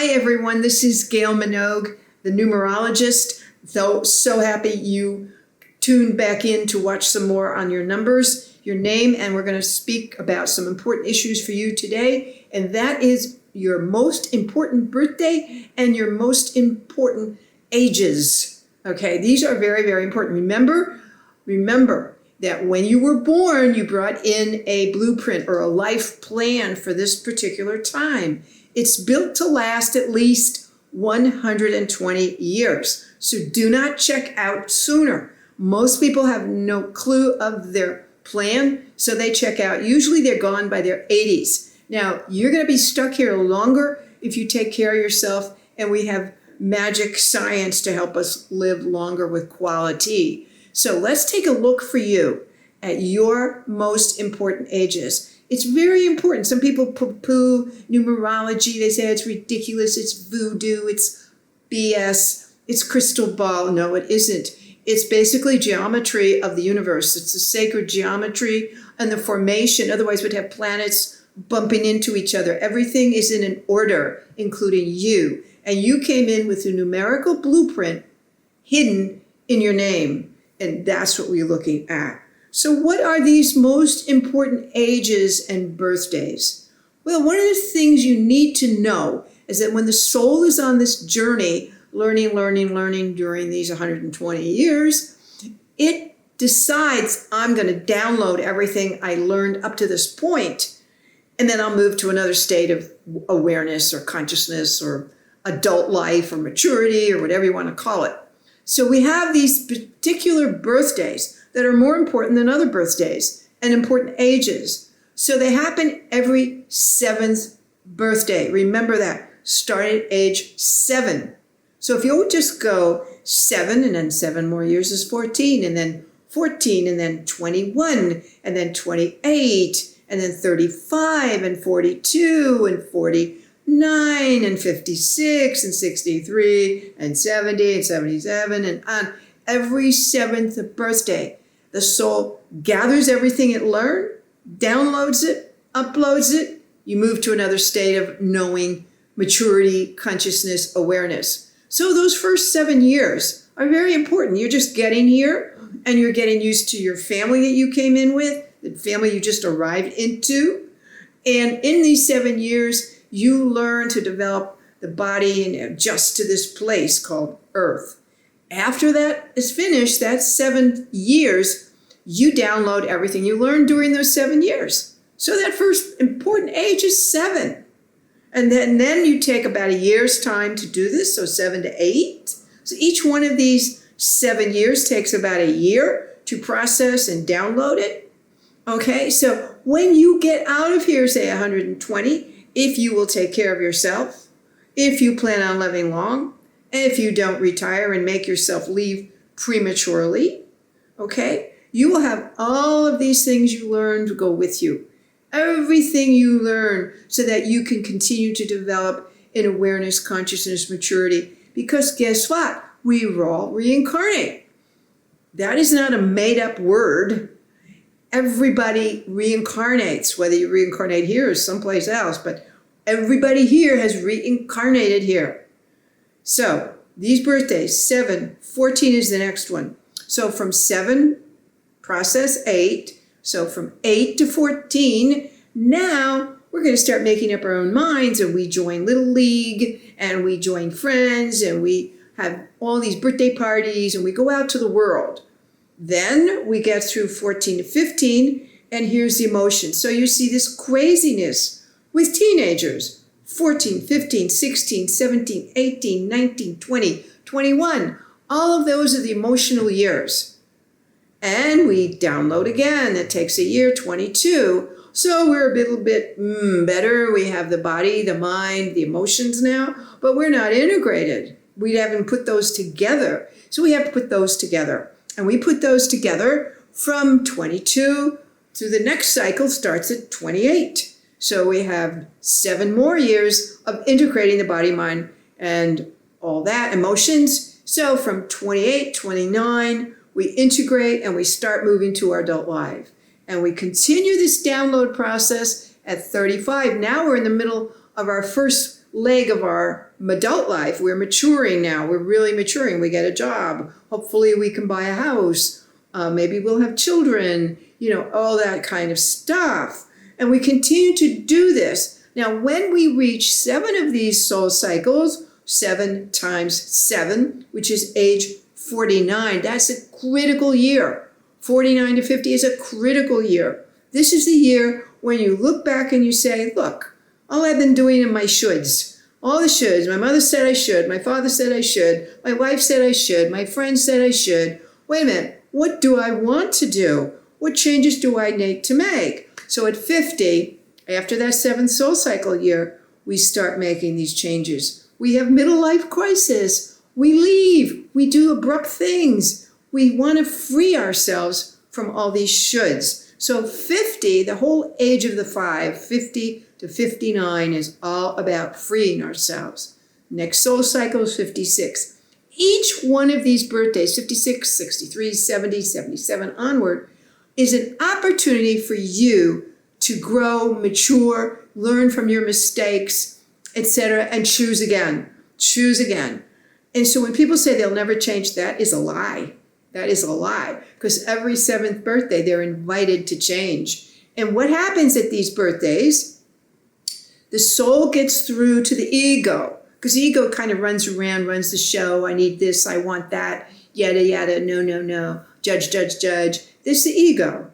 Hi, everyone. This is Gail Minogue, the numerologist. So happy you tuned back in to watch some more on your numbers, your name, and we're going to speak about some important issues for you today, and that is your most important birthday and your most important ages. Okay, these are very, very important. Remember that when you were born, you brought in a blueprint or a life plan for this particular time. It's built to last at least 120 years. So do not check out sooner. Most people have no clue of their plan, so they check out. Usually they're gone by their 80s. Now, you're going to be stuck here longer if you take care of yourself, and we have magic science to help us live longer with quality. So let's take a look for you at your most important ages. It's very important. Some people poo-poo numerology. They say it's ridiculous, it's voodoo, it's BS, it's crystal ball. No, it isn't. It's basically geometry of the universe. It's the sacred geometry and the formation. Otherwise, we'd have planets bumping into each other. Everything is in an order, including you. And you came in with a numerical blueprint hidden in your name. And that's what we're looking at. So what are these most important ages and birthdays? Well, one of the things you need to know is that when the soul is on this journey, learning during these 120 years, it decides, I'm going to download everything I learned up to this point, and then I'll move to another state of awareness or consciousness or adult life or maturity or whatever you want to call it. So we have these particular birthdays that are more important than other birthdays and important ages. So they happen every 7th birthday. Remember that. Start at age 7. So if you'll just go 7 and then 7 more years is 14, and then 14 and then 21 and then 28 and then 35 and 42 and 49 and 56 and 63 and 70 and 77 and on. Every 7th birthday, the soul gathers everything it learned, downloads it, uploads it. You move to another state of knowing, maturity, consciousness, awareness. So those first 7 years are very important. You're just getting here and you're getting used to your family that you came in with, the family you just arrived into. And in these 7 years, you learn to develop the body and adjust to this place called Earth. After that is finished, that's 7 years, you download everything you learned during those 7 years. So that first important age is 7. And then you take about a year's time to do this, so 7 to 8. So each one of these 7 years takes about a year to process and download it. Okay, so when you get out of here, say 120, if you will take care of yourself, if you plan on living long, if you don't retire and make yourself leave prematurely, okay, you will have all of these things you learned to go with you. Everything you learn so that you can continue to develop in awareness, consciousness, maturity. Because guess what? We all reincarnate. That is not a made-up word. Everybody reincarnates, whether you reincarnate here or someplace else, but everybody here has reincarnated here. So these birthdays, 7, 14 is the next one. So from 7, process 8. So from 8 to 14, now we're going to start making up our own minds, and we join Little League and we join friends and we have all these birthday parties and we go out to the world. Then we get through 14 to 15, and here's the emotion. So you see this craziness with teenagers. 14, 15, 16, 17, 18, 19, 20, 21. All of those are the emotional years. And we download again. It takes a year, 22. So we're a little bit better. We have the body, the mind, the emotions now, but we're not integrated. We haven't put those together. So we have to put those together. And we put those together from 22 to the next cycle starts at 28. So we have 7 more years of integrating the body, mind, and all that, emotions. So from 28, 29, we integrate and we start moving to our adult life. And we continue this download process at 35. Now we're in the middle of our first leg of our adult life. We're maturing now. We're really maturing. We get a job. Hopefully we can buy a house. Maybe we'll have children, all that kind of stuff. And we continue to do this. Now, when we reach 7 of these soul cycles, 7 times 7, which is age 49, that's a critical year. 49 to 50 is a critical year. This is the year when you look back and you say, look, all I've been doing in my shoulds, all the shoulds, my mother said I should, my father said I should, my wife said I should, my friend said I should. Wait a minute, what do I want to do? What changes do I need to make? So at 50, after that 7th soul cycle year, we start making these changes. We have middle life crisis. We leave. We do abrupt things. We want to free ourselves from all these shoulds. So 50, the whole age of the 5, 50 to 59 is all about freeing ourselves. Next soul cycle is 56. Each one of these birthdays, 56, 63, 70, 77 onward, is an opportunity for you to grow, mature, learn from your mistakes, etc., and choose again. Choose again. And so when people say they'll never change, that is a lie. That is a lie. Because every 7th birthday, they're invited to change. And what happens at these birthdays? The soul gets through to the ego. Because the ego kind of runs around, runs the show. I need this, I want that, yada, yada, no, no, no. Judge, judge, judge. This is the ego.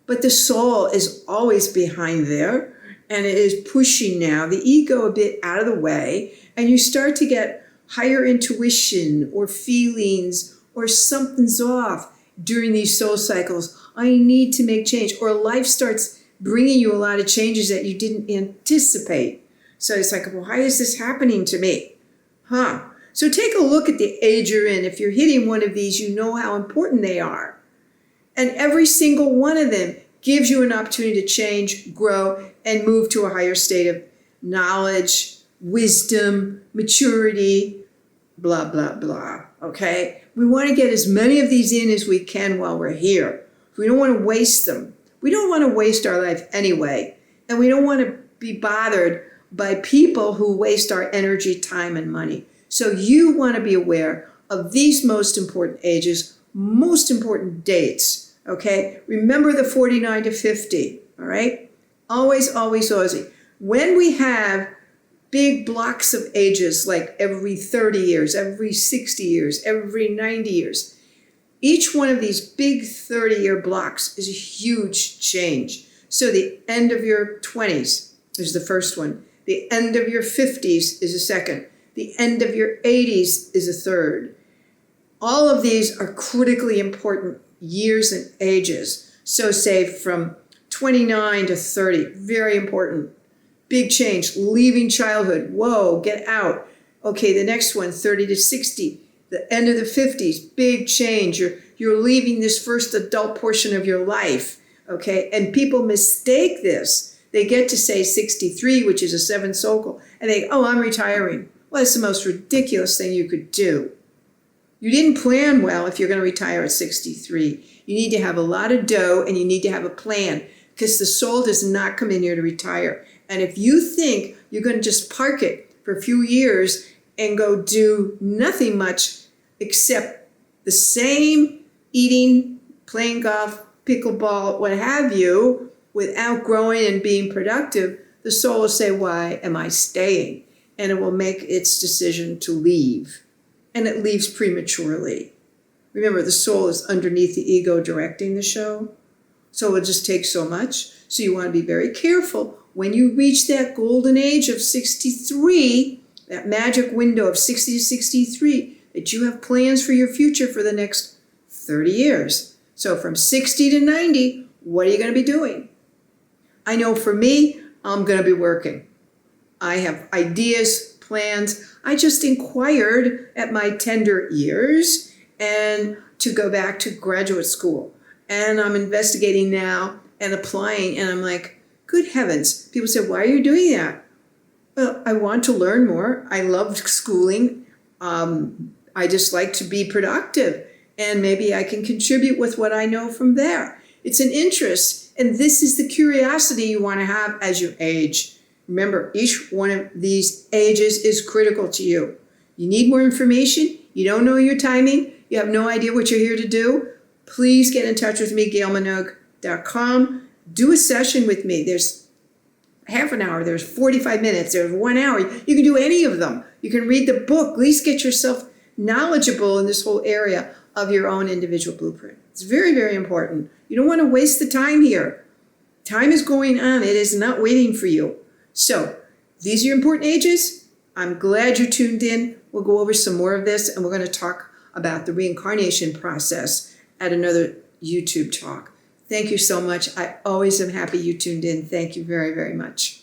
But the soul is always behind there. And it is pushing now the ego a bit out of the way. And you start to get higher intuition or feelings or something's off during these soul cycles. I need to make change. Or life starts bringing you a lot of changes that you didn't anticipate. So it's like, well, why is this happening to me? So take a look at the age you're in. If you're hitting one of these, you know how important they are. And every single one of them gives you an opportunity to change, grow, and move to a higher state of knowledge, wisdom, maturity, blah, blah, blah. Okay? We want to get as many of these in as we can while we're here. We don't want to waste them. We don't want to waste our life anyway. And we don't want to be bothered by people who waste our energy, time, and money. So you want to be aware of these most important ages, most important dates. Okay? Remember the 49 to 50. All right? Always, always, always. When we have big blocks of ages, like every 30 years, every 60 years, every 90 years, each one of these big 30-year blocks is a huge change. So the end of your 20s is the first one. The end of your 50s is a second. The end of your 80s is a third. All of these are critically important years and ages. So say from 29 to 30, very important. Big change, leaving childhood. Whoa, get out. Okay, the next one, 30 to 60, the end of the 50s, big change. You're leaving this first adult portion of your life, okay? And people mistake this. They get to say 63, which is a 7th soul, and they, oh, I'm retiring. Well, that's the most ridiculous thing you could do. You didn't plan well if you're going to retire at 63. You need to have a lot of dough and you need to have a plan because the soul does not come in here to retire. And if you think you're going to just park it for a few years and go do nothing much except the same eating, playing golf, pickleball, what have you, without growing and being productive, the soul will say, why am I staying? And it will make its decision to leave. And it leaves prematurely. Remember, the soul is underneath the ego directing the show. So it just takes so much. So you want to be very careful when you reach that golden age of 63, that magic window of 60 to 63, that you have plans for your future for the next 30 years. So from 60 to 90, what are you going to be doing? I know for me, I'm going to be working. I have ideas, plans. I just inquired at my tender years and to go back to graduate school. And I'm investigating now and applying. And I'm like, good heavens. People say, why are you doing that? Well, I want to learn more. I love schooling. I just like to be productive. And maybe I can contribute with what I know from there. It's an interest. And this is the curiosity you want to have as you age. Remember, each one of these ages is critical to you. You need more information, you don't know your timing, you have no idea what you're here to do, please get in touch with me, gailminogue.com. Do a session with me. There's half an hour, there's 45 minutes, there's 1 hour. You can do any of them. You can read the book, at least get yourself knowledgeable in this whole area of your own individual blueprint. It's very, very important. You don't want to waste the time here. Time is going on. It is not waiting for you. So these are your important ages. I'm glad you tuned in. We'll go over some more of this, and we're going to talk about the reincarnation process at another YouTube talk. Thank you so much. I always am happy you tuned in. Thank you very, very much.